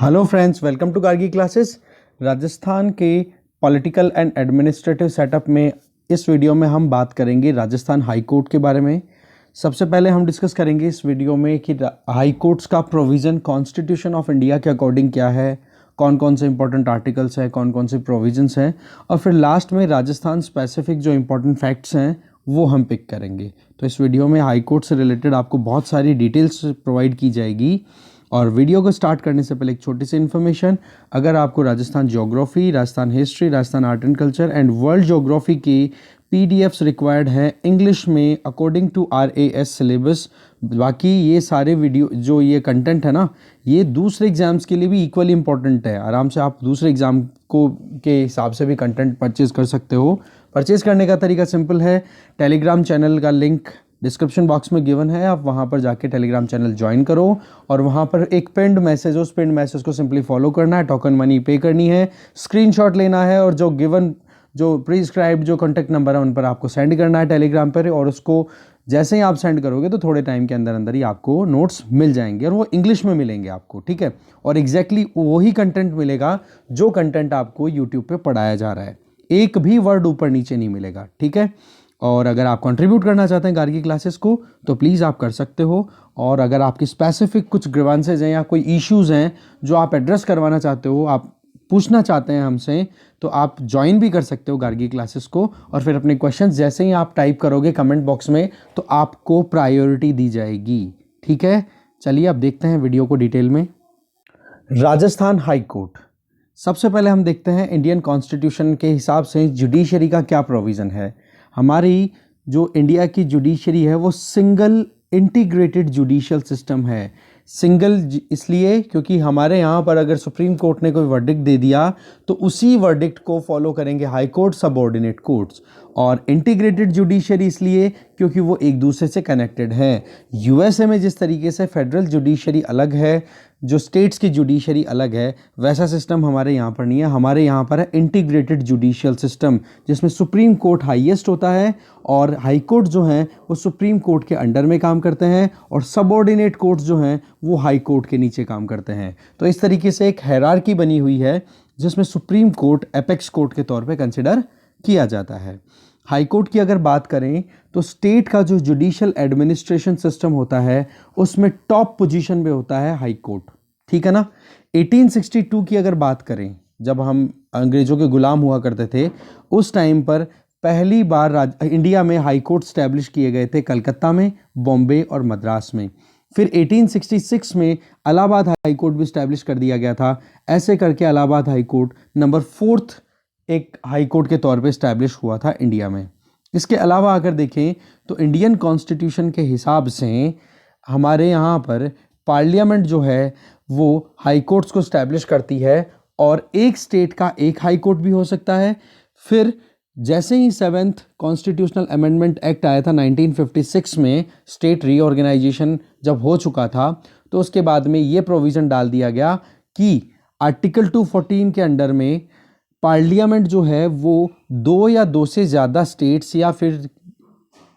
Hello friends, welcome to Gargi classes. Rajasthan के political and administrative setup में इस वीडियो में हम बात करेंगे राजस्थान हाई कोर्ट के बारे में। सबसे पहले हम डिस्कस करेंगे इस वीडियो में कि हाई कोर्ट्स का प्रोविज़न कॉन्स्टिट्यूशन ऑफ इंडिया के अकॉर्डिंग क्या है, कौन कौन से इंपॉर्टेंट आर्टिकल्स हैं, कौन कौन से प्रोविजंस हैं, और फिर लास्ट में राजस्थान स्पेसिफिक जो इंपॉर्टेंट फैक्ट्स हैं वो हम पिक करेंगे। तो इस वीडियो में हाई कोर्ट से रिलेटेड आपको बहुत सारी डिटेल्स प्रोवाइड की जाएगी। और वीडियो को स्टार्ट करने से पहले एक छोटी सी इन्फॉर्मेशन, अगर आपको Rajasthan geography, Rajasthan history, Rajasthan art and culture and world geography की पीडीएफ्स रिक्वायर्ड हैं इंग्लिश में अकॉर्डिंग टू RAS सिलेबस, बाकी ये सारे वीडियो जो ये कंटेंट है ना, ये दूसरे एग्जाम्स के लिए भी इक्वली इंपॉर्टेंट है। आराम से आप दूसरे एग्जाम को के हिसाब से भी कंटेंट परचेज कर सकते हो। परचेज करने का तरीका सिंपल है, टेलीग्राम चैनल का लिंक डिस्क्रिप्शन बॉक्स में गिवन है, आप वहाँ पर जाके टेलीग्राम चैनल ज्वाइन करो और वहाँ पर एक पिंड मैसेज, उस पिंड मैसेज को सिंपली फॉलो करना है, टोकन मनी पे करनी है, स्क्रीनशॉट लेना है और जो गिवन जो प्रिस्क्राइब्ड जो कॉन्टैक्ट नंबर है उन पर आपको सेंड करना है टेलीग्राम पर। और उसको जैसे ही आप सेंड करोगे तो थोड़े टाइम के अंदर अंदर ही आपको नोट्स मिल जाएंगे और वो इंग्लिश में मिलेंगे आपको, ठीक है। और एग्जैक्टली वही कंटेंट मिलेगा जो कंटेंट आपको यूट्यूब पे पढ़ाया जा रहा है, एक भी वर्ड ऊपर नीचे नहीं मिलेगा, ठीक है। और अगर आप कंट्रीब्यूट करना चाहते हैं गार्गी क्लासेस को तो प्लीज़ आप कर सकते हो। और अगर आपकी स्पेसिफिक कुछ ग्रीवांसेज हैं या कोई इश्यूज़ हैं जो आप एड्रेस करवाना चाहते हो, आप पूछना चाहते हैं हमसे, तो आप ज्वाइन भी कर सकते हो गार्गी क्लासेस को। और फिर अपने क्वेश्चंस जैसे ही आप टाइप करोगे कमेंट बॉक्स में तो आपको प्रायोरिटी दी जाएगी, ठीक है। चलिए अब देखते हैं वीडियो को डिटेल में। राजस्थान हाई कोर्ट, सबसे पहले हम देखते हैं इंडियन कॉन्स्टिट्यूशन के हिसाब से जुडिशरी का क्या प्रोविज़न है। हमारी जो इंडिया की जुडिशरी है वो सिंगल इंटीग्रेटेड जुडिशियल सिस्टम है। सिंगल इसलिए क्योंकि हमारे यहाँ पर अगर सुप्रीम कोर्ट ने कोई वर्डिक्ट दे दिया तो उसी वर्डिक्ट को फॉलो करेंगे हाई कोर्ट, सबऑर्डिनेट कोर्ट्स। और इंटीग्रेटेड जुडिशरी इसलिए क्योंकि वो एक दूसरे से कनेक्टेड हैं। यूएसए में जिस तरीके से फेडरल जुडिशरी अलग है, जो स्टेट्स की जुडिशरी अलग है, वैसा सिस्टम हमारे यहाँ पर नहीं है। हमारे यहाँ पर है इंटीग्रेटेड जुडिशियल सिस्टम, जिसमें सुप्रीम कोर्ट हाईएस्ट होता है और हाई कोर्ट जो हैं वो सुप्रीम कोर्ट के अंडर में काम करते हैं और सबऑर्डिनेट कोर्ट्स जो हैं वो हाई कोर्ट के नीचे काम करते हैं। तो इस तरीके से एक हायरार्की बनी हुई है जिसमें सुप्रीम कोर्ट एपेक्स कोर्ट के तौर पे कंसिडर किया जाता है। हाई कोर्ट की अगर बात करें तो स्टेट का जो जुडिशियल एडमिनिस्ट्रेशन सिस्टम होता है उसमें टॉप पोजीशन पे होता है हाई कोर्ट, ठीक है ना। 1862 की अगर बात करें, जब हम अंग्रेजों के गुलाम हुआ करते थे, उस टाइम पर पहली बार इंडिया में हाई कोर्ट स्टैब्लिश किए गए थे कलकत्ता में, बॉम्बे और मद्रास में। फिर 1866 में इलाहाबाद हाई कोर्ट भी स्टैब्लिश कर दिया गया था। ऐसे करके Allahabad high court number 4th एक हाई कोर्ट के तौर पे स्टैब्लिश हुआ था इंडिया में। इसके अलावा अगर देखें तो इंडियन कॉन्स्टिट्यूशन के हिसाब से हमारे यहाँ पर पार्लियामेंट जो है वो हाई कोर्ट्स को स्टैब्लिश करती है और एक स्टेट का एक हाई कोर्ट भी हो सकता है। फिर जैसे ही 7th कॉन्स्टिट्यूशनल अमेंडमेंट एक्ट आया था 1956 में, स्टेट रीऑर्गेनाइजेशन जब हो चुका था, तो उसके बाद में ये प्रोविज़न डाल दिया गया कि आर्टिकल 214 के अंडर में पार्लियामेंट जो है वो 2 या 2 से ज़्यादा स्टेट्स या फिर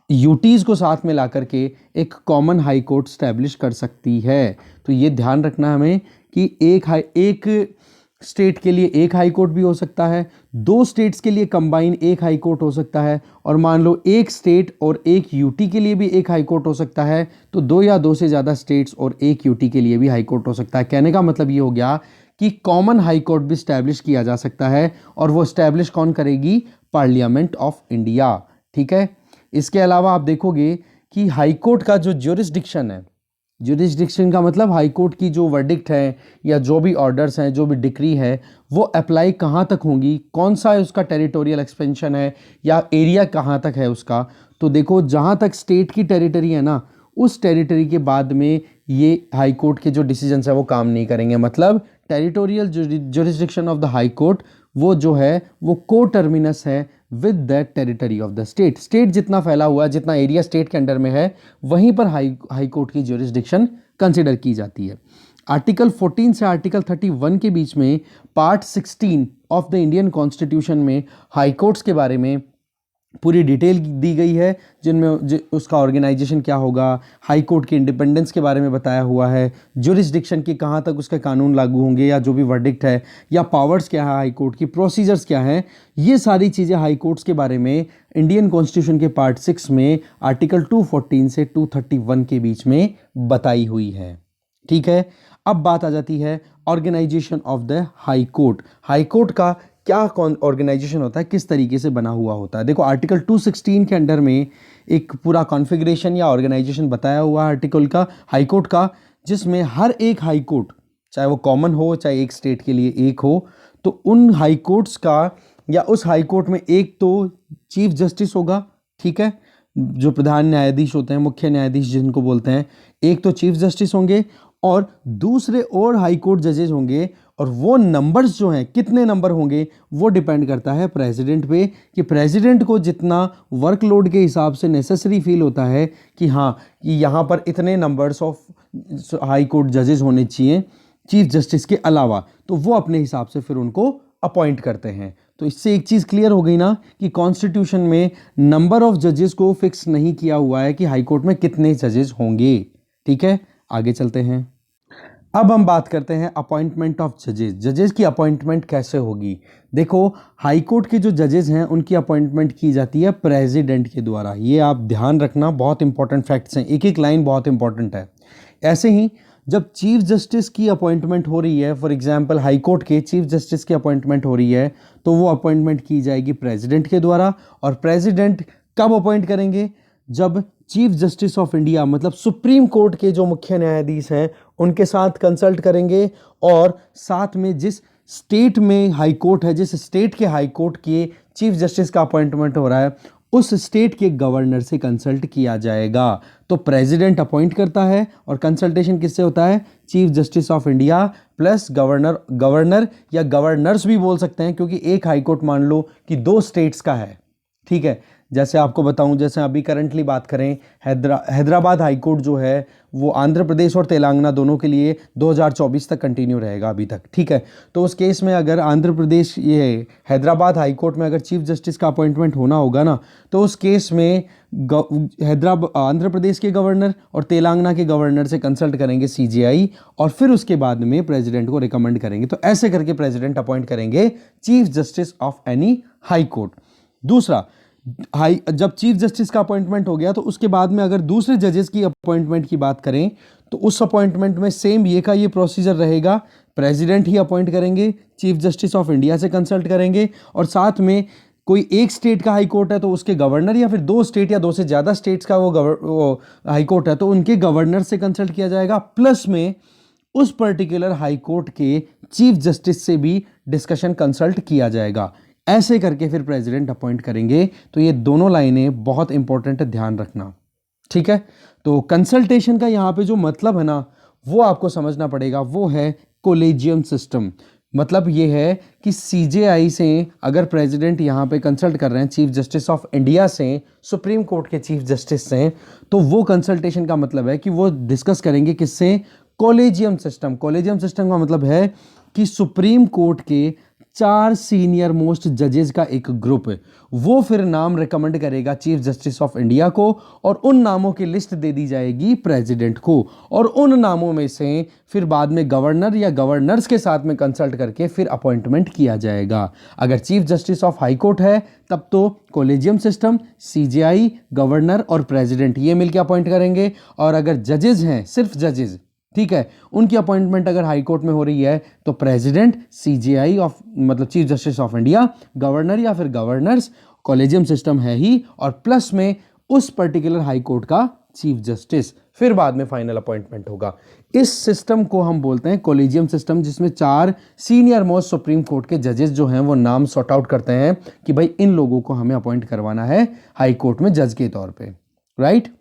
यूटीज़ को साथ में ला करके एक कॉमन हाई कोर्ट स्टैब्लिश कर सकती है। तो ये ध्यान रखना हमें कि एक स्टेट के लिए एक हाई कोर्ट भी हो सकता है, 2 स्टेट्स के लिए कंबाइन एक हाई कोर्ट हो सकता है, और मान लो एक स्टेट और एक यूटी के लिए भी एक हाई कोर्ट हो सकता है, तो 2 या 2 से ज़्यादा स्टेट्स और एक यूटी के लिए भी हाई कोर्ट हो सकता है। कहने का मतलब ये हो गया कि कॉमन हाई कोर्ट भी स्टैब्लिश किया जा सकता है और वो स्टैब्लिश कौन करेगी? पार्लियामेंट ऑफ इंडिया, ठीक है। इसके अलावा आप देखोगे कि हाई कोर्ट का जो ज्यूरिसडिक्शन है, ज्यूरिसडिक्शन का मतलब हाई कोर्ट की जो वर्डिक्ट है या जो भी ऑर्डर्स हैं, जो भी डिक्री है, वो अप्लाई कहाँ तक होंगी, कौन सा उसका टेरिटोरियल एक्सपेंशन है या एरिया कहाँ तक है उसका। तो देखो, जहाँ तक स्टेट की टेरिटरी है ना, उस टेरिटरी के बाद में ये हाई कोर्ट के जो डिसीजंस है वो काम नहीं करेंगे। मतलब territorial jurisdiction of the high court वो जो है वो को टर्मिनस है with the territory of the state. State जितना फैला हुआ है, जितना एरिया स्टेट के अंडर में है, वहीं पर हाई कोर्ट की ज्यूरिसडिक्शन कंसिडर की जाती है। आर्टिकल 14 से आर्टिकल 31 के बीच में part 16 of the Indian constitution में हाई कोर्ट्स के बारे में पूरी डिटेल दी गई है, जिनमें उसका ऑर्गेनाइजेशन क्या होगा, हाई कोर्ट की इंडिपेंडेंस के बारे में बताया हुआ है, जुरिस्डिक्शन की कहाँ तक उसके कानून लागू होंगे या जो भी वर्डिक्ट है, या पावर्स क्या है हाई कोर्ट की, प्रोसीजर्स क्या हैं, ये सारी चीज़ें हाई कोर्ट्स के बारे में इंडियन कॉन्स्टिट्यूशन के पार्ट 6 में आर्टिकल 214 से 231 के बीच में बताई हुई है। ठीक है, अब बात आ जाती है organisation of the high court. High court का क्या कौन ऑर्गेनाइजेशन होता है, किस तरीके से बना हुआ होता है। देखो आर्टिकल 216 के अंडर में एक पूरा कॉन्फ़िगरेशन या ऑर्गेनाइजेशन बताया हुआ है आर्टिकल का हाई कोर्ट का, जिसमें हर एक हाई कोर्ट, चाहे वो कॉमन हो चाहे एक स्टेट के लिए एक हो, तो उन हाई कोर्ट्स का या उस हाई कोर्ट में एक तो चीफ जस्टिस होगा, ठीक है, जो प्रधान न्यायाधीश होते हैं, मुख्य न्यायाधीश जिनको बोलते हैं, एक तो चीफ जस्टिस होंगे और दूसरे और हाई कोर्ट जजेस होंगे। और वो नंबर्स जो हैं, कितने नंबर होंगे, वो डिपेंड करता है प्रेसिडेंट पे, कि प्रेसिडेंट को जितना वर्कलोड के हिसाब से नेसेसरी फील होता है कि हाँ कि यहाँ पर इतने नंबर्स ऑफ हाई कोर्ट जजेस होने चाहिए चीफ जस्टिस के अलावा, तो वो अपने हिसाब से फिर उनको अपॉइंट करते हैं। तो इससे एक चीज़ क्लियर हो गई ना कि कॉन्स्टिट्यूशन में नंबर ऑफ जजेस को फिक्स नहीं किया हुआ है कि हाई कोर्ट में कितने जजेस होंगे। ठीक है, आगे चलते हैं। अब हम बात करते हैं अपॉइंटमेंट ऑफ जजेस। जजेस की अपॉइंटमेंट कैसे होगी। देखो हाई कोर्ट के जो जजेस हैं उनकी अपॉइंटमेंट की जाती है प्रेसिडेंट के द्वारा। ये आप ध्यान रखना, बहुत इंपॉर्टेंट फैक्ट्स हैं, एक एक लाइन बहुत इंपॉर्टेंट है। ऐसे ही जब चीफ जस्टिस की अपॉइंटमेंट हो रही है, फॉर एग्जांपल हाई कोर्ट के चीफ जस्टिस की अपॉइंटमेंट हो रही है, तो वो अपॉइंटमेंट की जाएगी प्रेसिडेंट के द्वारा। और प्रेसिडेंट कब अपॉइंट करेंगे, जब चीफ जस्टिस ऑफ इंडिया मतलब सुप्रीम कोर्ट के जो मुख्य न्यायाधीश हैं उनके साथ कंसल्ट करेंगे, और साथ में जिस स्टेट में हाई कोर्ट है, जिस स्टेट के हाई कोर्ट के चीफ जस्टिस का अपॉइंटमेंट हो रहा है, उस स्टेट के गवर्नर से कंसल्ट किया जाएगा। तो प्रेसिडेंट अपॉइंट करता है और कंसल्टेशन किससे होता है, chief justice of India plus governor या गवर्नर्स भी बोल सकते हैं, क्योंकि एक हाई कोर्ट मान लो कि 2 स्टेट्स का है। ठीक है, जैसे आपको बताऊं, जैसे अभी करंटली बात करें, हैदराबाद हाई कोर्ट जो है वो आंध्र प्रदेश और तेलंगाना दोनों के लिए 2024 तक कंटिन्यू रहेगा अभी तक। ठीक है, तो उस केस में अगर आंध्र प्रदेश, ये हैदराबाद हाई कोर्ट में अगर चीफ जस्टिस का अपॉइंटमेंट होना होगा ना, तो उस केस में आंध्र प्रदेश के गवर्नर और तेलंगाना के गवर्नर से कंसल्ट करेंगे CJI, और फिर उसके बाद में प्रेसिडेंट को रिकमेंड करेंगे। तो ऐसे करके प्रेसिडेंट अपॉइंट करेंगे chief justice of any high court. दूसरा, जब चीफ जस्टिस का अपॉइंटमेंट हो गया, तो उसके बाद में अगर दूसरे जजेस की अपॉइंटमेंट की बात करें, तो उस अपॉइंटमेंट में सेम ये प्रोसीजर रहेगा। प्रेसिडेंट ही अपॉइंट करेंगे, चीफ जस्टिस ऑफ इंडिया से कंसल्ट करेंगे, और साथ में कोई एक स्टेट का हाई कोर्ट है तो उसके गवर्नर, या फिर 2 स्टेट या 2 से ज़्यादा स्टेट्स का वो हाई कोर्ट है तो उनके गवर्नर से कंसल्ट किया जाएगा, प्लस में उस पर्टिकुलर हाई कोर्ट के चीफ जस्टिस से भी डिस्कशन कंसल्ट किया जाएगा। ऐसे करके फिर प्रेसिडेंट अपॉइंट करेंगे। तो ये दोनों लाइनें बहुत इंपॉर्टेंट है, ध्यान रखना। ठीक है, तो कंसल्टेशन का यहाँ पे जो मतलब है ना, वो आपको समझना पड़ेगा, वो है कोलेजियम सिस्टम। मतलब ये है कि CJI से अगर प्रेसिडेंट यहाँ पे कंसल्ट कर रहे हैं चीफ जस्टिस ऑफ इंडिया से, सुप्रीम कोर्ट के चीफ जस्टिस से, तो वो कंसल्टेशन का मतलब है कि वो डिस्कस करेंगे किससे, कोलेजियम सिस्टम। कोलेजियम सिस्टम का मतलब है कि सुप्रीम कोर्ट के 4 सीनियर मोस्ट जजेस का एक ग्रुप है, वो फिर नाम रिकमेंड करेगा चीफ जस्टिस ऑफ इंडिया को, और उन नामों की लिस्ट दे दी जाएगी प्रेसिडेंट को, और उन नामों में से फिर बाद में गवर्नर या गवर्नर्स के साथ में कंसल्ट करके फिर अपॉइंटमेंट किया जाएगा। अगर chief justice of high court है तब तो कोलेजियम सिस्टम, CJI, गवर्नर और प्रेसिडेंट ये मिलकर अपॉइंट करेंगे। और अगर जजेस हैं, सिर्फ जजेस, ठीक है, उनकी अपॉइंटमेंट अगर हाई कोर्ट में हो रही है तो प्रेसिडेंट, CJI ऑफ मतलब chief justice of India, governor या फिर गवर्नर्स, कॉलेजियम सिस्टम है ही, और प्लस में उस पर्टिकुलर हाई कोर्ट का चीफ जस्टिस, फिर बाद में फाइनल अपॉइंटमेंट होगा। इस सिस्टम को हम बोलते हैं कॉलेजियम सिस्टम, जिसमें 4 सीनियर मोस्ट सुप्रीम कोर्ट के जजेस जो हैं वो नाम सॉर्ट आउट करते हैं कि भाई इन लोगों को हमें अपॉइंट करवाना है हाई कोर्ट में जज के तौर पे, राइट।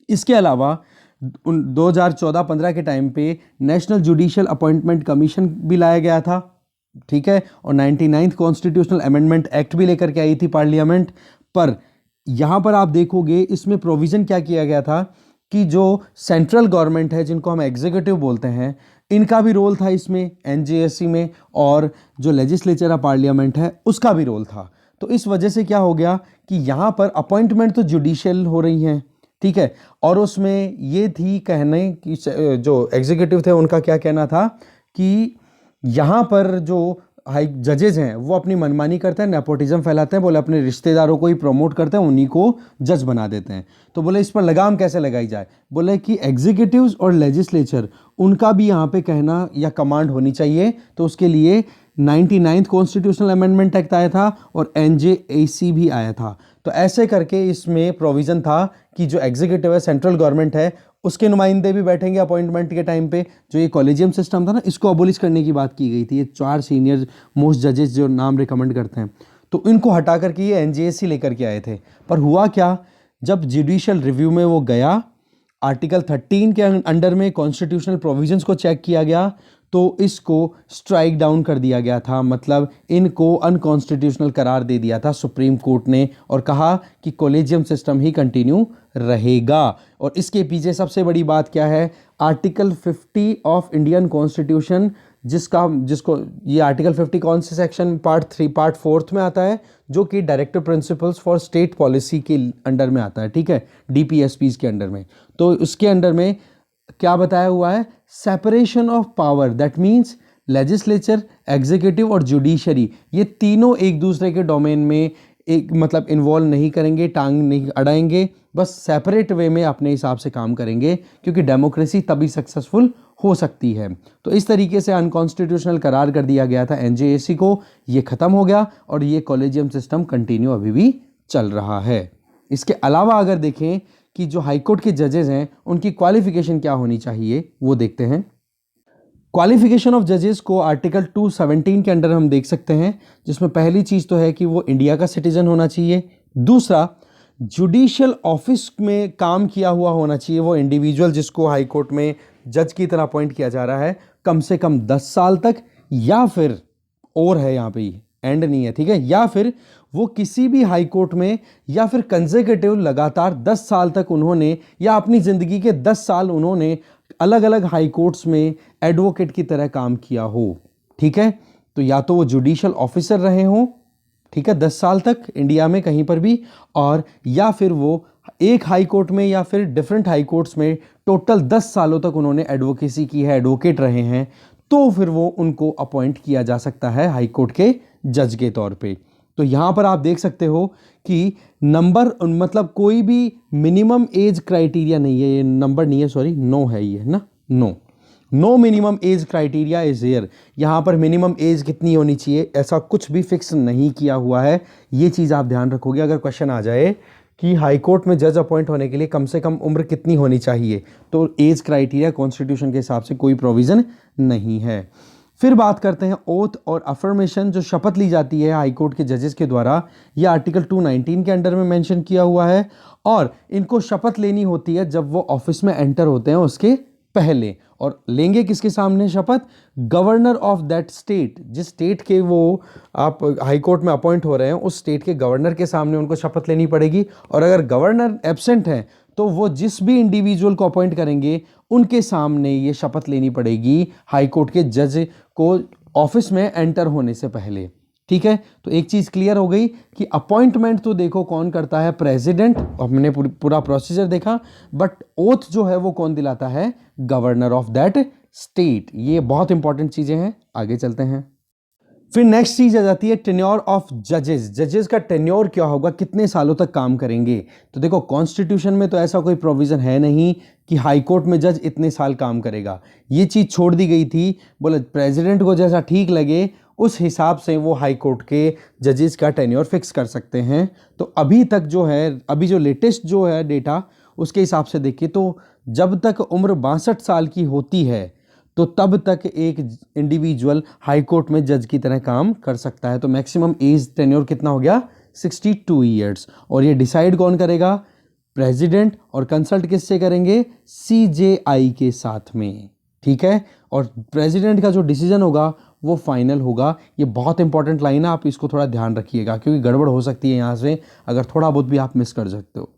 इसके अलावा 2014-15 के टाइम पे नेशनल जुडिशियल अपॉइंटमेंट कमीशन भी लाया गया था, ठीक है, और 99th कॉन्स्टिट्यूशनल अमेंडमेंट एक्ट भी लेकर के आई थी पार्लियामेंट। पर यहाँ पर आप देखोगे इसमें प्रोविज़न क्या किया गया था कि जो सेंट्रल गवर्नमेंट है, जिनको हम एग्जीक्यूटिव बोलते हैं, इनका भी रोल था इसमें NJSC में, और जो लेजिस्लेचर ऑफ पार्लियामेंट है उसका भी रोल था। तो इस वजह से क्या हो गया कि यहाँ पर अपॉइंटमेंट तो जुडिशियल हो रही हैं, ठीक है, और उसमें ये थी कहने कि जो एग्जीक्यूटिव थे उनका क्या कहना था कि यहाँ पर जो हाई जजेज हैं वो अपनी मनमानी करते हैं, नेपोटिज्म फैलाते हैं, बोले अपने रिश्तेदारों को ही प्रमोट करते हैं, उन्हीं को जज बना देते हैं। तो बोले इस पर लगाम कैसे लगाई जाए, बोले कि एग्जीक्यूटिव्स और लेजिस्लेचर उनका भी यहाँ पे कहना या कमांड होनी चाहिए। तो उसके लिए 99th कॉन्स्टिट्यूशनल अमेंडमेंट एक्ट आया था और NJAC भी आया था। तो ऐसे करके इसमें प्रोविज़न था कि जो एग्जीक्यूटिव है, सेंट्रल गवर्नमेंट है, उसके नुमाइंदे भी बैठेंगे अपॉइंटमेंट के टाइम पे। जो ये कॉलेजियम सिस्टम था ना, इसको अबोलिश करने की बात की गई थी। ये 4 सीनियर मोस्ट जजेस जो नाम रिकमेंड करते हैं, तो इनको हटा करके ये NJAC लेकर के आए थे। पर हुआ क्या, जब जुडिशियल रिव्यू में वो गया, आर्टिकल 13 के अंडर में कॉन्स्टिट्यूशनल प्रोविजंस को चेक किया गया, तो इसको स्ट्राइक डाउन कर दिया गया था, मतलब इनको अनकॉन्स्टिट्यूशनल करार दे दिया था सुप्रीम कोर्ट ने, और कहा कि कॉलेजियम सिस्टम ही कंटिन्यू रहेगा। और इसके पीछे सबसे बड़ी बात क्या है, आर्टिकल 50 ऑफ इंडियन कॉन्स्टिट्यूशन, जिसको ये आर्टिकल 50 कौन से सेक्शन, पार्ट 4 में आता है, जो कि directive principles for state policy के अंडर में आता है, ठीक है, DPSPs के अंडर में। तो उसके अंडर में क्या बताया हुआ है, separation of power, that means legislature, executive और जुडिशरी, ये तीनों एक दूसरे के डोमेन में एक मतलब इन्वॉल्व नहीं करेंगे, टांग नहीं अड़ाएंगे, बस सेपरेट वे में अपने हिसाब से काम करेंगे, क्योंकि डेमोक्रेसी तभी सक्सेसफुल हो सकती है। तो इस तरीके से अनकॉन्स्टिट्यूशनल करार कर दिया गया था NJAC को, ये खत्म हो गया और ये कॉलेजियम सिस्टम कंटिन्यू अभी भी चल रहा है। इसके अलावा अगर देखें कि जो हाईकोर्ट के जजेस हैं उनकी क्वालिफिकेशन क्या होनी चाहिए, वो देखते हैं। क्वालिफिकेशन ऑफ जजेस को आर्टिकल 217 के अंडर हम देख सकते हैं, जिसमें पहली चीज़ तो है कि वो इंडिया का सिटीजन होना चाहिए। दूसरा, जुडिशियल ऑफिस में काम किया हुआ होना चाहिए वो इंडिविजुअल जिसको हाई कोर्ट में जज की तरह अपॉइंट किया जा रहा है, कम से कम 10 साल तक, या फिर और है यहाँ पे एंड नहीं है, ठीक है, या फिर वो किसी भी हाई कोर्ट में या फिर कंसेक्यूटिव लगातार 10 साल तक उन्होंने, या अपनी ज़िंदगी के 10 साल उन्होंने अलग अलग हाई कोर्ट्स में एडवोकेट की तरह काम किया हो, ठीक है। तो या तो वो जुडिशियल ऑफिसर रहे हों, ठीक है, 10 साल तक इंडिया में कहीं पर भी, और या फिर वो एक हाई कोर्ट में या फिर डिफरेंट हाई कोर्ट्स में टोटल 10 सालों तक उन्होंने एडवोकेसी की है, एडवोकेट रहे हैं, तो फिर वो उनको अपॉइंट किया जा सकता है हाई कोर्ट के जज के तौर पे। तो यहाँ पर आप देख सकते हो कि नंबर मतलब कोई भी मिनिमम एज क्राइटेरिया नहीं है, ये नंबर नहीं है, सॉरी, नो है ये, है ना, no minimum age criteria is here. यहाँ पर मिनिमम एज कितनी होनी चाहिए ऐसा कुछ भी फिक्स नहीं किया हुआ है। ये चीज़ आप ध्यान रखोगे अगर क्वेश्चन आ जाए कि हाई कोर्ट में जज अपॉइंट होने के लिए कम से कम उम्र कितनी होनी चाहिए, तो एज क्राइटेरिया कॉन्स्टिट्यूशन के हिसाब से कोई प्रोविज़न नहीं है। फिर बात करते हैं ओथ और अफर्मेशन, जो शपथ ली जाती है हाई कोर्ट के जजेस के द्वारा, यह आर्टिकल 219 के अंडर में मेंशन किया हुआ है, और इनको शपथ लेनी होती है जब वो ऑफिस में एंटर होते हैं उसके पहले, और लेंगे किसके सामने शपथ, गवर्नर ऑफ दैट स्टेट, जिस स्टेट के वो आप हाई कोर्ट में अपॉइंट हो रहे हैं उस स्टेट के गवर्नर के सामने उनको शपथ लेनी पड़ेगी। और अगर गवर्नर एब्सेंट हैं तो वो जिस भी इंडिविजुअल को अपॉइंट करेंगे उनके सामने ये शपथ लेनी पड़ेगी हाई कोर्ट के जज को ऑफिस में एंटर होने से पहले, ठीक है। तो एक चीज़ क्लियर हो गई कि अपॉइंटमेंट तो देखो कौन करता है, प्रेसिडेंट, हमने पूरा प्रोसीजर देखा, बट ओथ जो है वो कौन दिलाता है, गवर्नर ऑफ दैट स्टेट। ये बहुत इंपॉर्टेंट चीज़ें हैं, आगे चलते हैं। फिर नेक्स्ट चीज़ आ जाती है टेन्योर ऑफ जजेस। जजेस का टेन्योर क्या होगा, कितने सालों तक काम करेंगे। तो देखो कॉन्स्टिट्यूशन में तो ऐसा कोई प्रोविज़न है नहीं कि हाई कोर्ट में जज इतने साल काम करेगा, ये चीज़ छोड़ दी गई थी। बोले प्रेसिडेंट को जैसा ठीक लगे उस हिसाब से वो हाई कोर्ट के जजेस का टेन्योर फिक्स कर सकते हैं। तो अभी तक जो है, अभी जो लेटेस्ट जो है डेटा उसके हिसाब से देखिए तो जब तक उम्र 62 साल की होती है तो तब तक एक इंडिविजुअल हाई कोर्ट में जज की तरह काम कर सकता है। तो मैक्सिमम एज टेन्योर कितना हो गया, 62 ईयर्स। और ये डिसाइड कौन करेगा, प्रेसिडेंट, और कंसल्ट किससे करेंगे, CJI के साथ में, ठीक है। और प्रेसिडेंट का जो डिसीजन होगा वो फाइनल होगा। ये बहुत इंपॉर्टेंट लाइन है, आप इसको थोड़ा ध्यान रखिएगा क्योंकि गड़बड़ हो सकती है यहाँ से, अगर थोड़ा बहुत भी आप मिस कर सकते हो।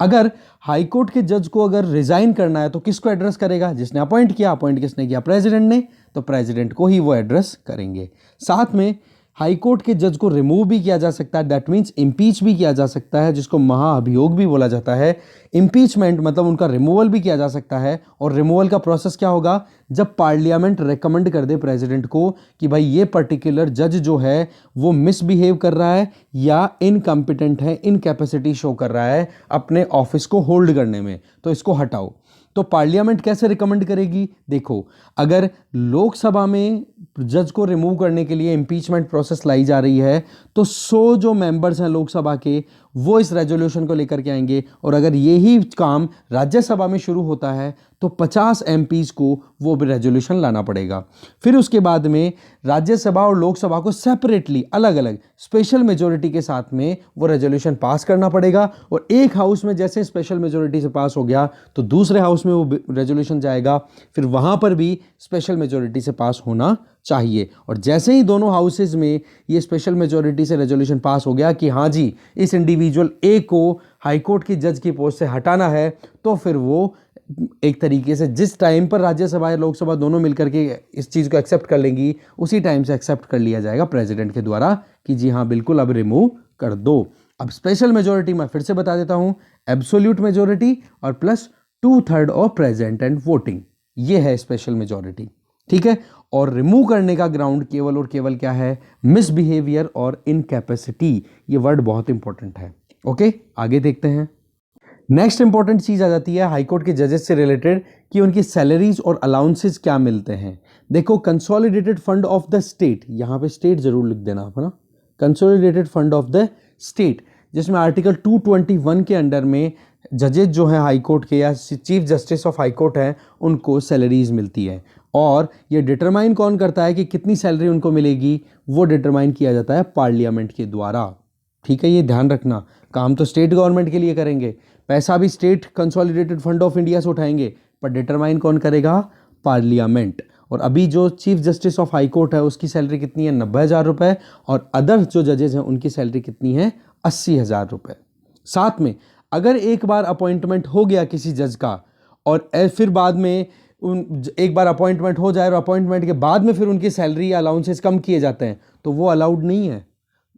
अगर हाई कोर्ट के जज को अगर रिजाइन करना है तो किसको एड्रेस करेगा, जिसने अपॉइंट किया, अपॉइंट किसने किया, प्रेसिडेंट ने, तो प्रेसिडेंट को ही वो एड्रेस करेंगे। साथ में हाई कोर्ट के जज को रिमूव भी किया जा सकता है, दैट मीन्स इम्पीच भी किया जा सकता है, जिसको महाअभियोग भी बोला जाता है। इम्पीचमेंट मतलब उनका रिमूवल भी किया जा सकता है। और रिमूवल का प्रोसेस क्या होगा? जब पार्लियामेंट रेकमेंड कर दे प्रेसिडेंट को कि भाई ये पर्टिकुलर जज जो है वो मिसबिहेव कर रहा है या इनकम्पिटेंट है, इनकैपेसिटी शो कर रहा है अपने ऑफिस को होल्ड करने में, तो इसको हटाओ। तो पार्लियामेंट कैसे रिकमेंड करेगी? देखो, अगर लोकसभा में जज को रिमूव करने के लिए इंपीचमेंट प्रोसेस लाई जा रही है तो 100 जो मेंबर्स हैं लोकसभा के वो इस रेजोल्यूशन को लेकर के आएंगे, और अगर यही काम राज्यसभा में शुरू होता है तो 50 एमपीज को वो भी रेजोल्यूशन लाना पड़ेगा। फिर उसके बाद में राज्यसभा और लोकसभा को सेपरेटली अलग अलग स्पेशल मेजोरिटी के साथ में वो रेजोल्यूशन पास करना पड़ेगा, और एक हाउस में जैसे स्पेशल मेजोरिटी से पास हो गया तो दूसरे हाउस में वो रेजोल्यूशन जाएगा, फिर वहाँ पर भी स्पेशल मेजोरिटी से पास होना चाहिए। और जैसे ही दोनों हाउसेज में ये स्पेशल मेजोरिटी से रेजोल्यूशन पास हो गया कि हाँ जी इस इंडिविजुअल ए को हाईकोर्ट की जज की पोस्ट से हटाना है, तो फिर वो एक तरीके से जिस टाइम पर राज्यसभा या लोकसभा दोनों मिलकर के इस चीज़ को एक्सेप्ट कर लेंगी उसी टाइम से एक्सेप्ट कर लिया जाएगा प्रेसिडेंट के द्वारा कि जी हाँ बिल्कुल अब रिमूव कर दो। अब स्पेशल मेजोरिटी मैं फिर से बता देता हूँ, एब्सोल्यूट मेजोरिटी और plus 2/3 of present and voting, ये है स्पेशल मेजोरिटी। ठीक है, और रिमूव करने का ग्राउंड केवल और केवल क्या है? मिसबिहेवियर और इनकैपेसिटी। ये वर्ड बहुत इंपॉर्टेंट है। ओके, आगे देखते हैं। नेक्स्ट इंपॉर्टेंट चीज आ जाती है हाईकोर्ट के जजेस से रिलेटेड कि उनकी सैलरीज और अलाउंसेस क्या मिलते हैं। देखो, consolidated fund of the state, यहां पे स्टेट जरूर लिख देना है ना, consolidated fund of the state, जिसमें आर्टिकल 221 के अंडर में जजेस जो हैं हाईकोर्ट के या चीफ जस्टिस ऑफ हाईकोर्ट हैं उनको सैलरीज मिलती है, और ये डिटरमाइन कौन करता है कि कितनी सैलरी उनको मिलेगी? वो डिटरमाइन किया जाता है पार्लियामेंट के द्वारा। ठीक है, ये ध्यान रखना, काम तो स्टेट गवर्नमेंट के लिए करेंगे, पैसा भी state consolidated fund of India से उठाएंगे, पर डिटरमाइन कौन करेगा? पार्लियामेंट। और अभी जो chief justice of high court है उसकी सैलरी कितनी है? 90,000 रुपये, और अदर जो जजेस हैं उनकी सैलरी कितनी है? 80,000 रुपये। साथ में अगर एक बार अपॉइंटमेंट हो गया किसी जज का और फिर बाद में एक बार अपॉइंटमेंट हो जाए और अपॉइंटमेंट के बाद में फिर उनकी सैलरी या अलाउंसेस कम किए जाते हैं तो वो अलाउड नहीं है।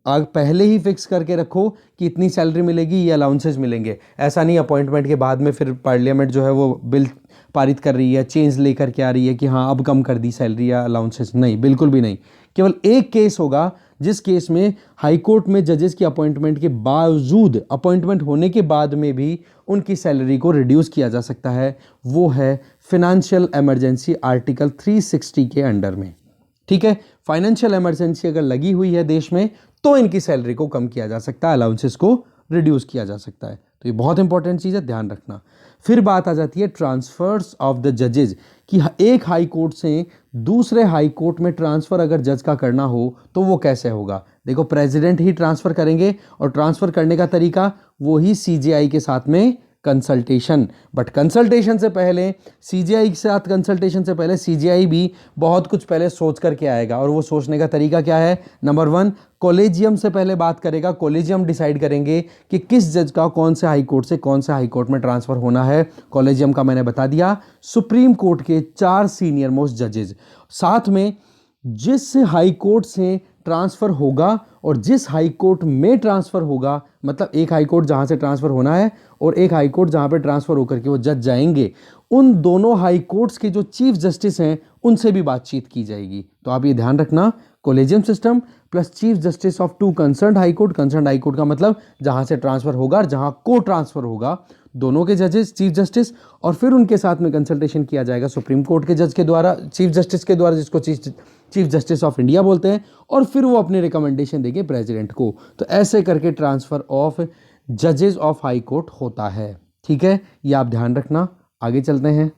आग पहले ही फिक्स करके रखो कि इतनी सैलरी मिलेगी, ये अलाउंसेस मिलेंगे। ऐसा नहीं अपॉइंटमेंट के बाद में फिर पार्लियामेंट जो है वो बिल पारित कर रही है, चेंज लेकर के आ रही है कि हाँ अब कम कर दी सैलरी या अलाउंसेस, नहीं, बिल्कुल भी नहीं। केवल एक केस होगा जिस केस में हाईकोर्ट में जजेस की अपॉइंटमेंट के बावजूद, अपॉइंटमेंट होने के बाद में भी उनकी सैलरी को रिड्यूस किया जा सकता है, वो है फाइनेंशियल इमरजेंसी आर्टिकल 360 के अंडर में। ठीक है, फाइनेंशियल इमरजेंसी अगर लगी हुई है देश में तो इनकी सैलरी को कम किया जा सकता है, अलाउंसेस को रिड्यूस किया जा सकता है। तो ये बहुत इंपॉर्टेंट चीज़ है, ध्यान रखना। फिर बात आ जाती है ट्रांसफर्स ऑफ द जजेज, कि एक हाई कोर्ट से दूसरे हाई कोर्ट में ट्रांसफ़र अगर जज का करना हो तो वो कैसे होगा। देखो, प्रेसिडेंट ही ट्रांसफ़र करेंगे और ट्रांसफ़र करने का तरीका वो ही सीजेआई के साथ में कंसल्टेशन, बट कंसल्टेशन से पहले सीजेआई के साथ कंसल्टेशन से पहले सीजेआई भी बहुत कुछ पहले सोच करके आएगा, और वो सोचने का तरीका क्या है? नंबर 1, कॉलेजियम से पहले बात करेगा, कॉलेजियम डिसाइड करेंगे कि किस जज का कौन से हाई कोर्ट से कौन से हाई कोर्ट में ट्रांसफ़र होना है। कॉलेजियम का मैंने बता दिया, सुप्रीम कोर्ट के 4 सीनियर मोस्ट जजेज, साथ में जिस हाई कोर्ट से ट्रांसफ़र होगा और जिस हाई कोर्ट में ट्रांसफ़र होगा, मतलब एक हाई कोर्ट जहाँ से ट्रांसफ़र होना है और एक हाई कोर्ट जहाँ पे ट्रांसफ़र होकर के वो जज जाएंगे, उन दोनों हाई कोर्ट्स के जो चीफ जस्टिस हैं उनसे भी बातचीत की जाएगी। तो आप ये ध्यान रखना, collegium system plus chief justice of 2 concerned high court. Concerned high court का मतलब जहाँ से ट्रांसफ़र होगा और जहाँ को ट्रांसफ़र होगा, दोनों के जजेस चीफ जस्टिस, और फिर उनके साथ में कंसल्टेशन किया जाएगा सुप्रीम कोर्ट के जज के द्वारा, चीफ जस्टिस के द्वारा, जिसको चीफ जस्टिस ऑफ इंडिया बोलते हैं, और फिर वो अपने रिकमेंडेशन देंगे प्रेसिडेंट को। तो ऐसे करके ट्रांसफ़र ऑफ जजेस ऑफ हाई कोर्ट होता है। ठीक है, ये आप ध्यान रखना। आगे चलते हैं।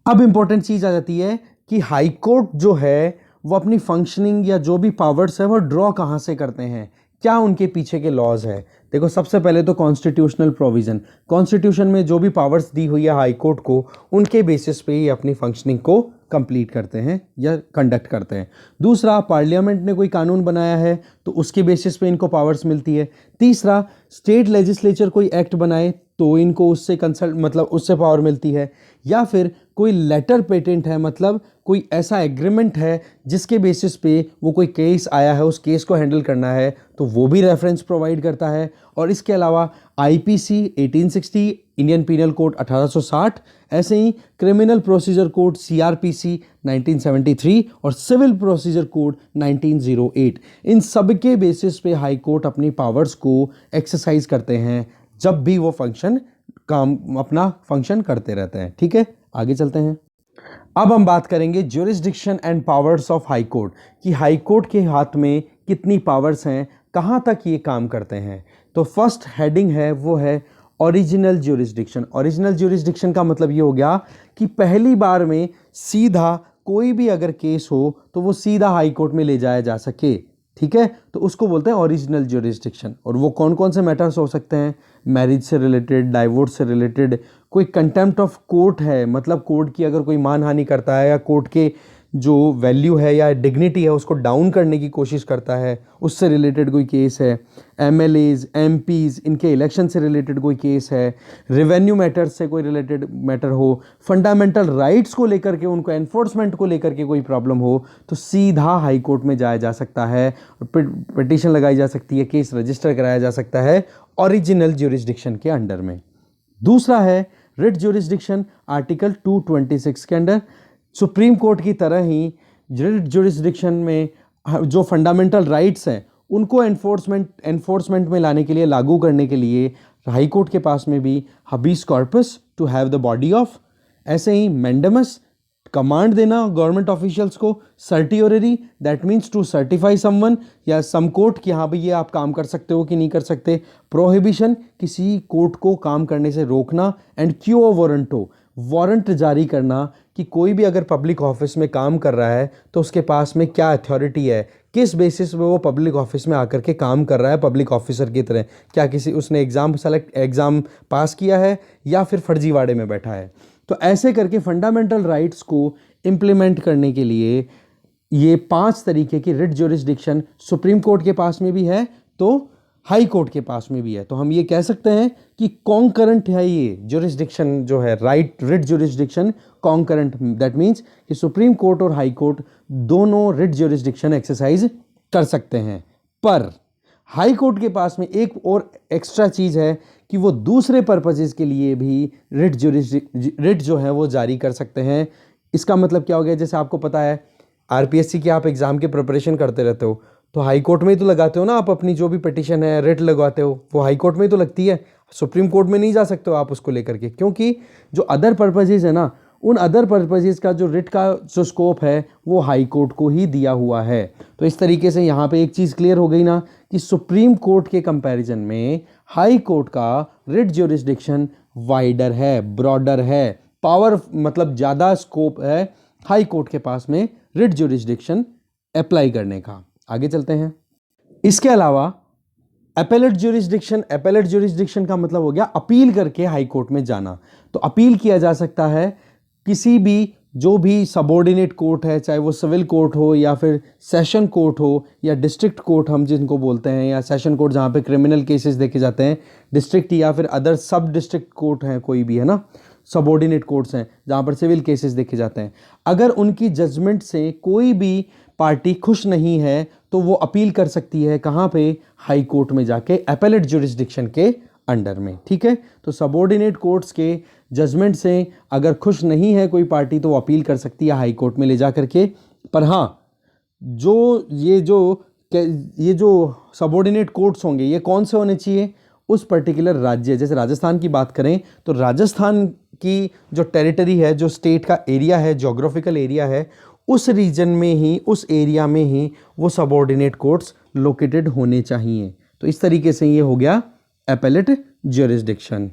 अब इंपॉर्टेंट चीज़ आ जाती है कि हाई कोर्ट जो है वो अपनी फंक्शनिंग या जो भी पावर्स है वो ड्रॉ कहाँ से करते हैं, क्या उनके पीछे के लॉज है। देखो, सबसे पहले तो कॉन्स्टिट्यूशनल प्रोविज़न, कॉन्स्टिट्यूशन में जो भी पावर्स दी हुई है हाई कोर्ट को, उनके बेसिस पे ही अपनी फंक्शनिंग को कंप्लीट करते हैं या कंडक्ट करते हैं। दूसरा, पार्लियामेंट ने कोई कानून बनाया है तो उसके बेसिस पे इनको पावर्स मिलती है। तीसरा, स्टेट लेजिस्लेचर कोई एक्ट बनाए तो इनको उससे कंसल्ट मतलब उससे पावर मिलती है। या फिर कोई लेटर पेटेंट है, मतलब कोई ऐसा एग्रीमेंट है जिसके बेसिस पे वो कोई केस आया है, उस केस को हैंडल करना है तो वो भी रेफरेंस प्रोवाइड करता है। और इसके अलावा आईपीसी 1860, इंडियन पीनल कोड 1860, ऐसे ही क्रिमिनल प्रोसीजर कोड सीआरपीसी 1973 और सिविल प्रोसीजर कोड 1908, इन सब के बेसिस पे हाई कोर्ट अपनी पावर्स को एक्सरसाइज करते हैं जब भी वो अपना फंक्शन करते रहते हैं। ठीक है, आगे चलते हैं। अब हम बात करेंगे jurisdiction and powers of high court, कि हाई कोर्ट के हाथ में कितनी पावर्स हैं, कहाँ तक ये काम करते हैं। तो फर्स्ट हेडिंग है वो है ओरिजिनल ज्यूरिसडिक्शन। ओरिजिनल ज्यूरिसडिक्शन का मतलब ये हो गया कि पहली बार में सीधा कोई भी अगर केस हो तो वो सीधा हाई कोर्ट में ले जाया जा सके। ठीक है, तो उसको बोलते हैं ओरिजिनल ज्यूरिसडिक्शन। और वो कौन कौन से मैटर्स हो सकते हैं? मैरिज से रिलेटेड, डाइवोर्स से रिलेटेड, कोई कंटेम्प्ट ऑफ कोर्ट है, मतलब कोर्ट की अगर कोई मानहानि करता है या कोर्ट के जो वैल्यू है या डिग्निटी है उसको डाउन करने की कोशिश करता है, उससे रिलेटेड कोई केस है। एमएलएज, एमपीज, इनके इलेक्शन से रिलेटेड कोई केस है। रेवेन्यू मैटर्स से कोई रिलेटेड मैटर हो, फंडामेंटल राइट्स को लेकर के, उनको एनफोर्समेंट को लेकर के कोई प्रॉब्लम हो तो सीधा हाई कोर्ट में जाया जा सकता है, पिटिशन लगाई जा सकती है, केस रजिस्टर कराया जा सकता है ओरिजिनल ज्यूरिसडिक्शन के अंडर में। दूसरा है रिट ज्यूरिसडिक्शन, आर्टिकल 226 के अंडर। सुप्रीम कोर्ट की तरह ही रिट ज्यूरिसडिक्शन में जो फंडामेंटल राइट्स हैं उनको एनफोर्समेंट में लाने के लिए, लागू करने के लिए हाई कोर्ट के पास में भी habeas corpus to have the body of, ऐसे ही मैंडेमस, कमांड देना गवर्नमेंट ऑफिशियल्स को, certiorari that means to certify someone या सम कोर्ट कि हाँ भाई ये आप काम कर सकते हो कि नहीं कर सकते, प्रोहिबिशन किसी कोर्ट को काम करने से रोकना, एंड क्यो वारंटो वारंट जारी करना कि कोई भी अगर पब्लिक ऑफिस में काम कर रहा है तो उसके पास में क्या अथॉरिटी है, किस बेसिस पे वो पब्लिक ऑफिस में आकर के काम कर रहा है पब्लिक ऑफिसर की तरह, क्या किसी उसने एग्ज़ाम पास किया है या फिर फर्जीवाड़े में बैठा है। तो ऐसे करके फंडामेंटल राइट्स को इम्प्लीमेंट करने के लिए ये 5 तरीके की रिट ज्यूरिसडिक्शन सुप्रीम कोर्ट के पास में भी है तो हाई कोर्ट के पास में भी है। तो हम ये कह सकते हैं कि कॉन्करेंट है ये ज्यूरिसडिक्शन जो है, writ jurisdiction concurrent, that means कि सुप्रीम कोर्ट और हाई कोर्ट दोनों रिट ज्यूरिसडिक्शन एक्सरसाइज कर सकते हैं। पर हाई कोर्ट के पास में एक और एक्स्ट्रा चीज़ है कि वो दूसरे पर्पजेज़ के लिए भी रिट जो है वो जारी कर सकते हैं। इसका मतलब क्या हो गया, जैसे आपको पता है आरपीएससी की आप एग्ज़ाम की प्रिपरेशन करते रहते हो तो हाई कोर्ट में ही तो लगाते हो ना, आप अपनी जो भी पिटीशन है रिट लगवाते हो वो हाई कोर्ट में ही तो लगती है, सुप्रीम कोर्ट में नहीं जा सकते हो आप उसको लेकर के, क्योंकि जो अदर पर्पजेज़ है ना, उन अदर पर्पजेज़ का जो रिट का जो स्कोप है वो हाई कोर्ट को ही दिया हुआ है। तो इस तरीके से यहाँ पे एक चीज़ क्लियर हो गई ना कि सुप्रीम कोर्ट के कंपैरिजन में हाई कोर्ट का रिट ज्यूरिसडिक्शन वाइडर है, ब्रॉडर है, पावर मतलब ज़्यादा स्कोप है हाई कोर्ट के पास में रिट ज्यूरिसडिक्शन अप्लाई करने का। आगे चलते हैं। इसके अलावा अपेलेट ज्यूरिसडिक्शन का मतलब हो गया अपील करके हाई कोर्ट में जाना। तो अपील किया जा सकता है किसी भी जो भी सबऑर्डिनेट कोर्ट है, चाहे वो सिविल कोर्ट हो या फिर सेशन कोर्ट हो या डिस्ट्रिक्ट कोर्ट हम जिनको बोलते हैं, या सेशन कोर्ट जहाँ पे क्रिमिनल केसेस देखे जाते हैं, डिस्ट्रिक्ट या फिर अदर सब डिस्ट्रिक्ट कोर्ट हैं कोई भी, है ना, सबऑर्डिनेट कोर्ट्स हैं जहाँ पर सिविल केसेस देखे जाते हैं। अगर उनकी जजमेंट से कोई भी पार्टी खुश नहीं है तो वो अपील कर सकती है कहाँ पे, हाई कोर्ट में जाके अपेलेट ज्यूरिसडिक्शन के अंडर में। ठीक है, तो सबऑर्डिनेट कोर्ट्स के जजमेंट से अगर खुश नहीं है कोई पार्टी तो वो अपील कर सकती है हाई कोर्ट में ले जा करके। पर हाँ, ये जो सबऑर्डिनेट कोर्ट्स होंगे ये कौन से होने चाहिए, उस पर्टिकुलर राज्य, जैसे राजस्थान की बात करें तो राजस्थान की जो टेरिटरी है, जो स्टेट का एरिया है, ज्योग्राफिकल एरिया है, उस रीजन में ही, उस एरिया में ही वो सबऑर्डिनेट कोर्ट्स लोकेटेड होने चाहिए। तो इस तरीके से ये हो गया अपेलेट ज्यूरिसडिक्शन।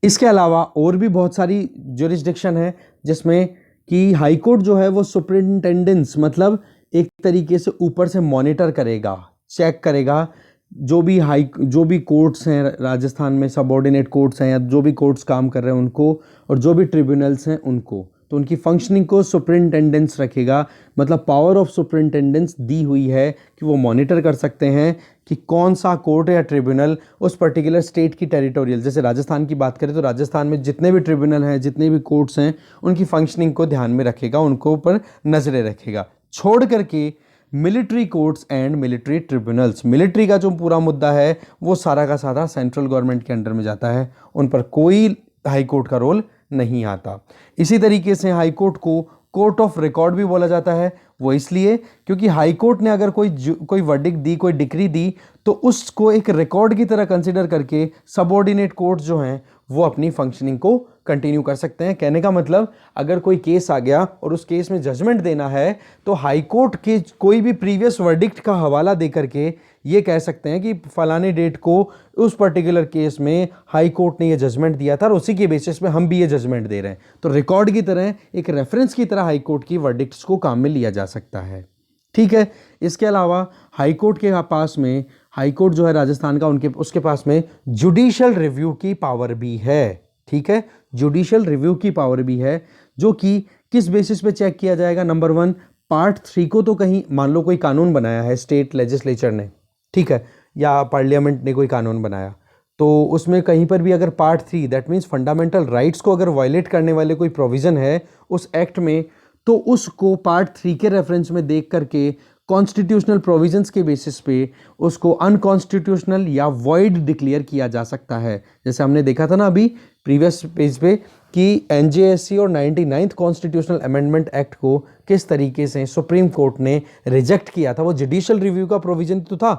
इसके अलावा और भी बहुत सारी ज्यूरिसडिक्शन है भी कि हाई कोर्ट जो है वो सुपरिंटेंडेंस मतलब एक तरीके से ऊपर से मॉनिटर करेगा, चेक करेगा जो भी कोर्ट्स हैं राजस्थान में, सबऑर्डिनेट कोर्ट्स हैं या जो भी कोर्ट्स काम कर रहे हैं उनको, और जो भी ट्रिब्यूनल्स हैं उनको, तो उनकी फंक्शनिंग को सुपरिंटेंडेंस रखेगा, मतलब पावर ऑफ सुपरिंटेंडेंस दी हुई है कि वो मॉनिटर कर सकते हैं कि कौन सा कोर्ट या ट्रिब्यूनल उस पर्टिकुलर स्टेट की टेरिटोरियल, जैसे राजस्थान की बात करें तो राजस्थान में जितने भी ट्रिब्यूनल हैं, जितने भी कोर्ट्स हैं, उनकी फंक्शनिंग को ध्यान में रखेगा, उनको ऊपर नजरें रखेगा। छोड़ करके military courts and military tribunals, military का जो पूरा मुद्दा है वो सारा का सारा सेंट्रल गवर्नमेंट के अंडर में जाता है, उन पर कोई हाई कोर्ट का रोल नहीं आता। इसी तरीके से हाई कोर्ट को कोर्ट ऑफ रिकॉर्ड भी बोला जाता है, वो इसलिए क्योंकि हाई कोर्ट ने अगर कोई वर्डिक्ट दी, कोई डिक्री दी, तो उसको एक रिकॉर्ड की तरह कंसिडर करके सबऑर्डिनेट कोर्ट जो हैं वो अपनी फंक्शनिंग को कंटिन्यू कर सकते हैं। कहने का मतलब अगर कोई केस आ गया और उस केस में जजमेंट देना है तो हाई कोर्ट के कोई भी प्रीवियस वर्डिक्ट का हवाला दे करके ये कह सकते हैं कि फलाने डेट को उस पर्टिकुलर केस में हाई कोर्ट ने ये जजमेंट दिया था और उसी के बेसिस पे हम भी ये जजमेंट दे रहे हैं। तो रिकॉर्ड की तरह, एक रेफरेंस की तरह हाई कोर्ट की वर्डिक्ट्स को काम में लिया जा सकता है। ठीक है। इसके अलावा हाई कोर्ट के पास में, हाई कोर्ट जो है राजस्थान का, उसके पास में जुडिशियल रिव्यू की पावर भी है। ठीक है, जुडिशियल रिव्यू की पावर भी है, जो कि किस बेसिस पे चेक किया जाएगा। नंबर 1, पार्ट 3 को तो कहीं मान लो कोई कानून बनाया है स्टेट लेजिस्लेचर ने, ठीक है, या पार्लियामेंट ने कोई कानून बनाया, तो उसमें कहीं पर भी अगर part 3 that means fundamental rights को अगर वायलेट करने वाले कोई प्रोविज़न है उस एक्ट में, तो उसको पार्ट 3 के रेफरेंस में देख करके कॉन्स्टिट्यूशनल प्रोविजंस के बेसिस पे उसको अनकॉन्स्टिट्यूशनल या वॉइड डिक्लेयर किया जा सकता है। जैसे हमने देखा था ना अभी प्रीवियस पेज पे कि एनजेएससी और 99th कॉन्स्टिट्यूशनल अमेंडमेंट एक्ट को किस तरीके से सुप्रीम कोर्ट ने रिजेक्ट किया था। वो जुडिशियल रिव्यू का प्रोविजन तो था,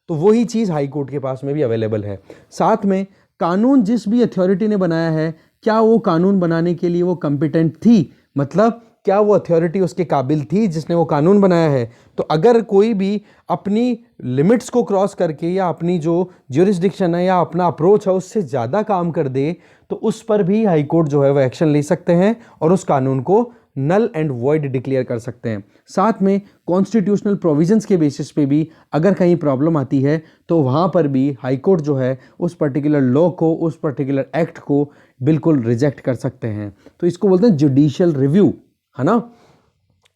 तो वही चीज़ हाई कोर्ट के पास में भी अवेलेबल है। साथ में कानून जिस भी अथॉरिटी ने बनाया है, क्या वो कानून बनाने के लिए वो कॉम्पिटेंट थी, मतलब क्या वो अथॉरिटी उसके काबिल थी जिसने वो कानून बनाया है। तो अगर कोई भी अपनी लिमिट्स को क्रॉस करके या अपनी जो ज्यूरिसडिक्शन है या अपना अप्रोच है उससे ज़्यादा काम कर दे, तो उस पर भी हाई कोर्ट जो है वो एक्शन ले सकते हैं और उस कानून को नल एंड वॉइड डिक्लेयर कर सकते हैं। साथ में कॉन्स्टिट्यूशनल प्रोविजंस के बेसिस पे भी अगर कहीं प्रॉब्लम आती है तो वहाँ पर भी हाई कोर्ट जो है उस पर्टिकुलर लॉ को, उस पर्टिकुलर एक्ट को बिल्कुल रिजेक्ट कर सकते हैं। तो इसको बोलते हैं जुडिशियल रिव्यू, है ना।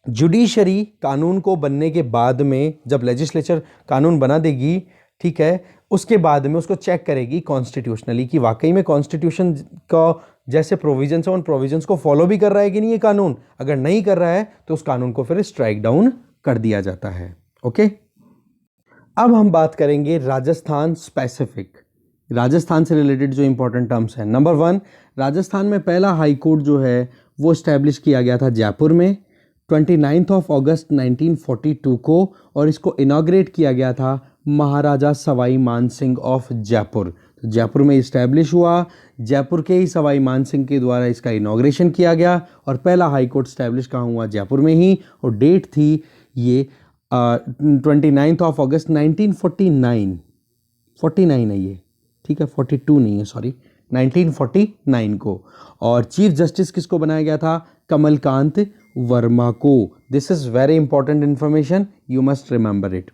जुडिशरी कानून को बनने के बाद में जब लेजिस्लेचर कानून बना देगी, ठीक है, उसके बाद में उसको चेक करेगी कॉन्स्टिट्यूशनली कि वाकई में कॉन्स्टिट्यूशन का जैसे प्रोविजंस है उन प्रोविजंस को फॉलो भी कर रहा है कि नहीं ये कानून। अगर नहीं कर रहा है तो उस कानून को फिर स्ट्राइक डाउन कर दिया जाता है। ओके, अब हम बात करेंगे राजस्थान स्पेसिफिक, राजस्थान से रिलेटेड जो इंपॉर्टेंट टर्म्स हैं। नंबर 1, राजस्थान में पहला हाई कोर्ट जो है वो इस्टेब्लिश किया गया था जयपुर में 29 अगस्त 1942 को, और इसको इनॉग्रेट किया गया था महाराजा सवाई मानसिंह ऑफ जयपुर। तो जयपुर में इस्टेब्लिश हुआ, जयपुर के ही सवाई मानसिंह के द्वारा इसका इनॉग्रेशन किया गया और पहला हाई कोर्ट इस्टेब्लिश कहाँ हुआ, जयपुर में ही, और डेट थी ये 29 अगस्त 1949, 49 है ये, ठीक है, 42 नहीं है, सॉरी, 1949 को। और चीफ जस्टिस किसको बनाया गया था, कमलकांत वर्मा को। This is very important information, you must remember it.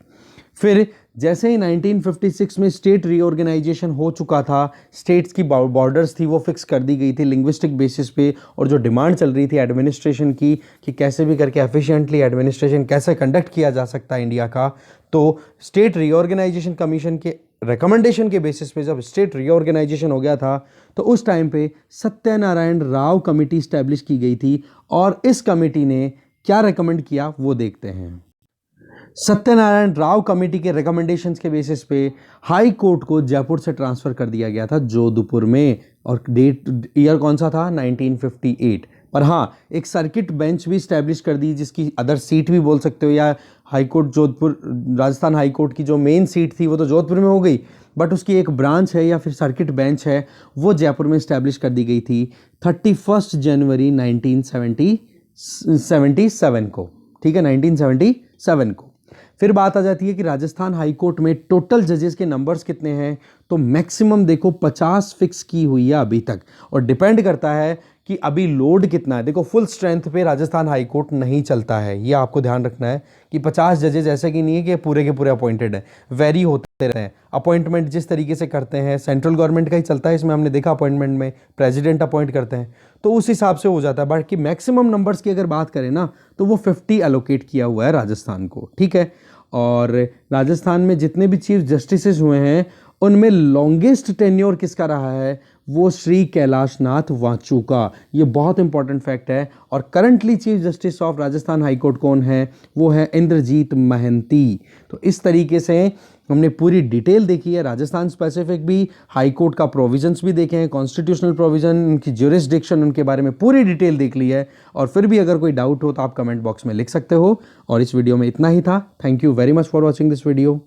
फिर जैसे ही 1956 में स्टेट रीऑर्गेनाइजेशन हो चुका था, स्टेट्स की बॉर्डर्स थी वो फिक्स कर दी गई थी लिंग्विस्टिक बेसिस पे, और जो डिमांड चल रही थी एडमिनिस्ट्रेशन की कि कैसे भी करके एफिशिएंटली एडमिनिस्ट्रेशन कैसे कंडक्ट किया जा सकता है इंडिया का, तो स्टेट रीऑर्गेनाइजेशन कमीशन के रिकमेंडेशन के बेसिस पे जब स्टेट रीऑर्गेनाइजेशन हो गया था तो उस टाइम पे सत्यनारायण राव कमेटी स्टैब्लिश की गई थी, और इस कमेटी ने क्या रिकमेंड किया वो देखते हैं। सत्यनारायण राव कमेटी के रिकमेंडेशंस के बेसिस पे हाई कोर्ट को जयपुर से ट्रांसफर कर दिया गया था जोधपुर में, और डेट ईयर कौन सा था, 1958। पर हाँ, एक सर्किट बेंच भी स्टैब्लिश कर दी जिसकी अदर सीट भी बोल सकते हो, या high court Jodhpur, Rajasthan high court की जो मेन सीट थी वो तो जोधपुर में हो गई, बट उसकी एक ब्रांच है या फिर सर्किट बेंच है वो जयपुर में स्टैब्लिश कर दी गई थी 31 जनवरी 1977 को, ठीक है, 1977 को। फिर बात आ जाती है कि राजस्थान हाई कोर्ट में टोटल जजेस के नंबर्स कितने हैं, तो मैक्सिमम देखो 50 फिक्स की हुई है अभी तक, और डिपेंड करता है कि अभी लोड कितना है। देखो फुल स्ट्रेंथ पे राजस्थान हाई कोर्ट नहीं चलता है, ये आपको ध्यान रखना है कि 50 जजेस ऐसे कि नहीं है कि पूरे के पूरे अपॉइंटेड हैं, वेरी होते रहते हैं। अपॉइंटमेंट जिस तरीके से करते हैं सेंट्रल गवर्नमेंट का ही चलता है, इसमें हमने देखा अपॉइंटमेंट में प्रेसिडेंट अपॉइंट करते हैं, तो उस हिसाब से हो जाता है। बाकी मैक्सिमम नंबर्स की अगर बात करें ना तो वो 50 एलोकेट किया हुआ है राजस्थान को, ठीक है। और राजस्थान में जितने भी चीफ जस्टिसेस हुए हैं उनमें लॉन्गेस्ट टेन्योर किसका रहा है, वो श्री कैलाश नाथ वांचू का। ये बहुत इंपॉर्टेंट फैक्ट है। और currently chief justice of Rajasthan high court कौन है, वो है इंद्रजीत महंती। तो इस तरीके से हमने पूरी डिटेल देखी है, राजस्थान स्पेसिफिक भी, हाई कोर्ट का प्रोविजंस भी देखे हैं, कॉन्स्टिट्यूशनल प्रोविजन, उनकी ज्यूरिसडिक्शन, उनके बारे में पूरी डिटेल देख ली है। और फिर भी अगर कोई डाउट हो तो आप कमेंट बॉक्स में लिख सकते हो। और इस वीडियो में इतना ही था। Thank you very much for watching this video.